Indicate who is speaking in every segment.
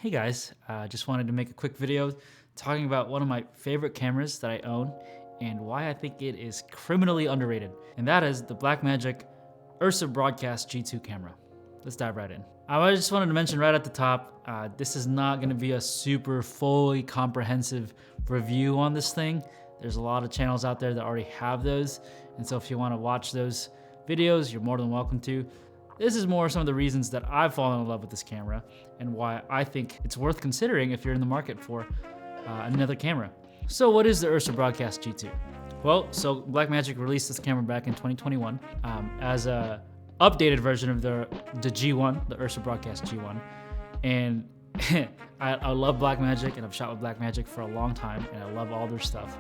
Speaker 1: Hey guys, just wanted to make a quick video talking about one of my favorite cameras that I own and why I think it is criminally underrated. And that is the Blackmagic URSA Broadcast G2 camera. Let's dive right in. I just wanted to mention right at the top, this is not going to be a super fully comprehensive review on this thing. There's a lot of channels out there that already have those. And so if you want to watch those videos, you're more than welcome to. This is more some of the reasons that I've fallen in love with this camera and why I think it's worth considering if you're in the market for another camera. So what is the URSA Broadcast G2? Well, so Blackmagic released this camera back in 2021 as a updated version of the G1, the URSA Broadcast G1. And I love Blackmagic and I've shot with Blackmagic for a long time and I love all their stuff.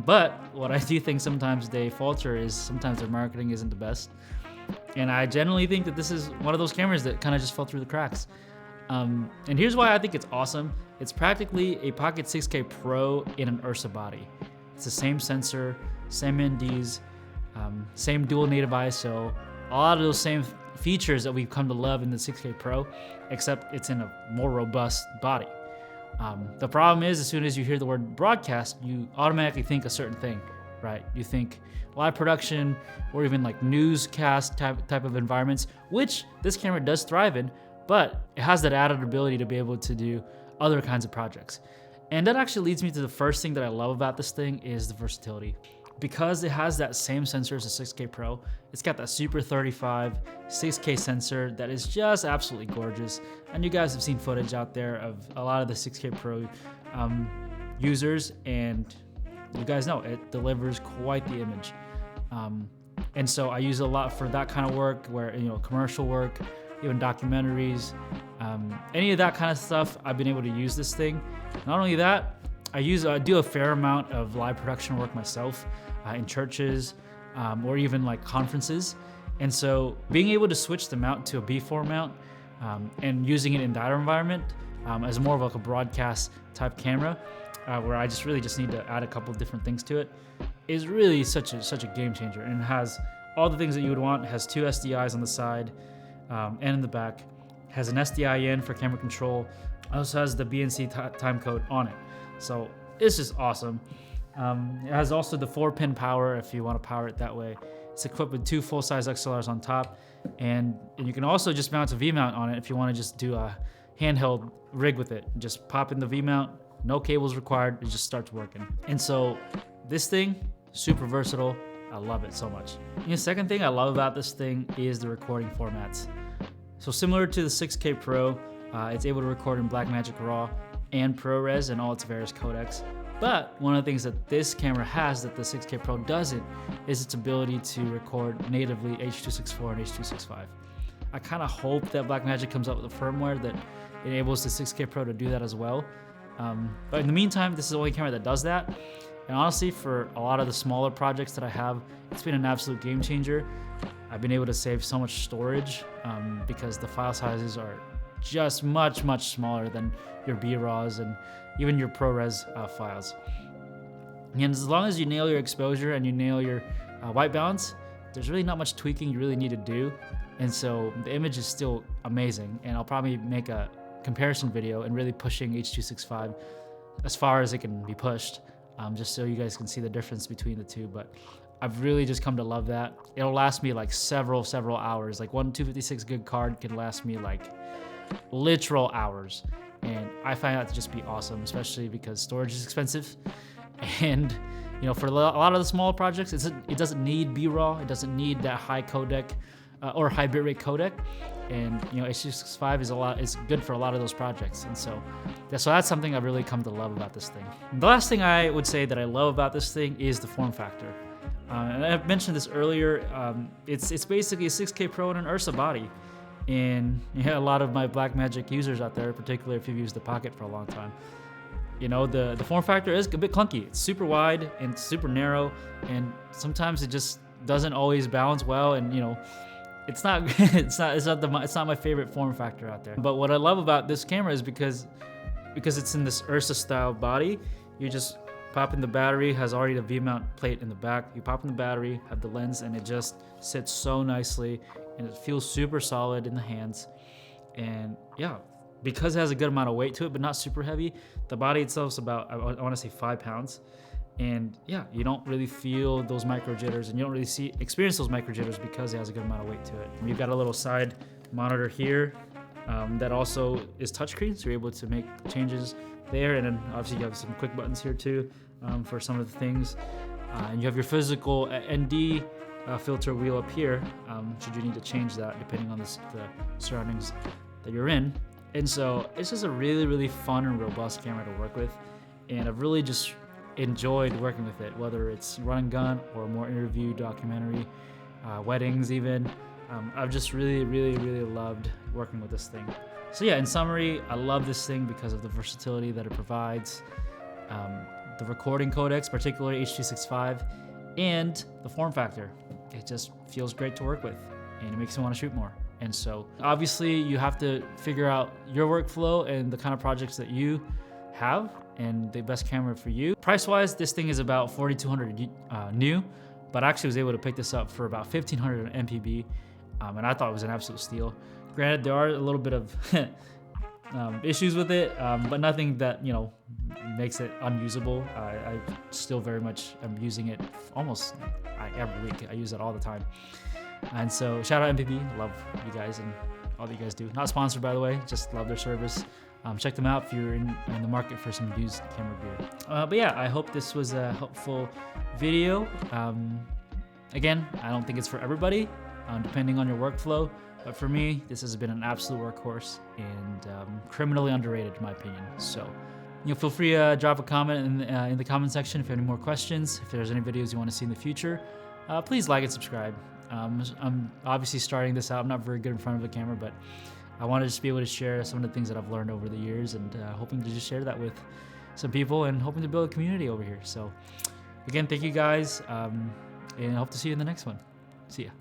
Speaker 1: But what I do think sometimes they falter is sometimes their marketing isn't the best. And I generally think that this is one of those cameras that kind of just fell through the cracks. And here's why I think it's awesome. It's practically a Pocket 6K Pro in an URSA body. It's the same sensor, same NDs, same dual native ISO, a lot of those same features that we've come to love in the 6K Pro, except it's in a more robust body. The problem is, as soon as you hear the word broadcast, you automatically think a certain thing, right? You think live production or even like newscast type of environments, which this camera does thrive in, but it has that added ability to be able to do other kinds of projects. And that actually leads me to the first thing that I love about this thing is the versatility. Because it has that same sensor as a 6K Pro, it's got that Super 35 6K sensor that is just absolutely gorgeous. And you guys have seen footage out there of a lot of the 6K Pro users, and you guys know it delivers quite the image. And so I use it a lot for that kind of work, where commercial work, even documentaries, any of that kind of stuff. I've been able to use this thing. Not only that, I do a fair amount of live production work myself in churches or even like conferences. And so being able to switch the mount to a B4 mount and using it in that environment as more of like a broadcast type camera, where I really just need to add a couple of different things to it, is really such a game changer. And it has all the things that you would want. It has two SDIs on the side and in the back. It has an SDI in for camera control. It also has the BNC time code on it. So it's just awesome. It has also the 4-pin power if you want to power it that way. It's equipped with two full-size XLRs on top, and you can also just mount a V-mount on it if you want to just do a handheld rig with it. Just pop in the V-mount, no cables required, it just starts working. And so this thing, super versatile. I love it so much. And the second thing I love about this thing is the recording formats. So similar to the 6K Pro, it's able to record in Blackmagic RAW and ProRes and all its various codecs. But one of the things that this camera has that the 6K Pro doesn't is its ability to record natively H.264 and H.265. I kind of hope that Blackmagic comes up with a firmware that enables the 6K Pro to do that as well. But in the meantime, this is the only camera that does that. And honestly, for a lot of the smaller projects that I have, it's been an absolute game changer. I've been able to save so much storage because the file sizes are just much smaller than your B-RAWs and even your ProRes files. And as long as you nail your exposure and you nail your white balance, there's really not much tweaking you really need to do. And so the image is still amazing. And I'll probably make a comparison video and really pushing H.265 as far as it can be pushed, just so you guys can see the difference between the two. But I've really just come to love that. It'll last me like several hours. Like one 256 gig card can last me like literal hours. And I find that to just be awesome, especially because storage is expensive. And for a lot of the smaller projects, it doesn't need B-RAW. It doesn't need that high codec or high bitrate codec. And H.265 is good for a lot of those projects. And so that's something I've really come to love about this thing. The last thing I would say that I love about this thing is the form factor. And I've mentioned this earlier. It's basically a 6K Pro in an URSA body. And a lot of my Blackmagic users out there, particularly if you've used the Pocket for a long time, the form factor is a bit clunky. It's super wide and super narrow, and sometimes it just doesn't always balance well. And it's not my favorite form factor out there. But what I love about this camera is because it's in this URSA style body, you just pop in the battery, has already the V-mount plate in the back. You pop in the battery, have the lens, and it just sits so nicely, and it feels super solid in the hands. And yeah, because it has a good amount of weight to it, but not super heavy. The body itself is about, I want to say 5 pounds. And yeah, you don't really feel those micro jitters, and you don't really experience those micro jitters because it has a good amount of weight to it. And you've got a little side monitor here that also is touchscreen, so you're able to make changes there. And then obviously you have some quick buttons here too for some of the things. And you have your physical ND filter wheel up here, should you need to change that depending on the surroundings that you're in. And so it's just a really, really fun and robust camera to work with. And I've really just enjoyed working with it, whether it's run and gun or more interview, documentary, weddings even. I've just really, really, really loved working with this thing. So yeah, in summary, I love this thing because of the versatility that it provides, the recording codecs, particularly H.265, and the form factor. It just feels great to work with, and it makes me want to shoot more. And so obviously you have to figure out your workflow and the kind of projects that you have and the best camera for you. Price-wise, this thing is about $4,200 new, but I actually was able to pick this up for about $1,500 MPB, and I thought it was an absolute steal. Granted, there are a little bit of issues with it, but nothing that, you know, makes it unusable. I still very much am using it almost every week. I use it all the time. And so shout out MPB, love you guys and all that you guys do. Not sponsored, by the way, just love their service. Check them out if you're in the market for some used camera gear. But yeah, I hope this was a helpful video. Again, I don't think it's for everybody, depending on your workflow. But for me, this has been an absolute workhorse and criminally underrated in my opinion. So, you know, feel free to drop a comment in the comment section if you have any more questions. If there's any videos you want to see in the future, please like and subscribe. I'm obviously starting this out. I'm not very good in front of the camera, but I want to just be able to share some of the things that I've learned over the years, and hoping to just share that with some people and hoping to build a community over here. So again, thank you guys, and I hope to see you in the next one. See ya.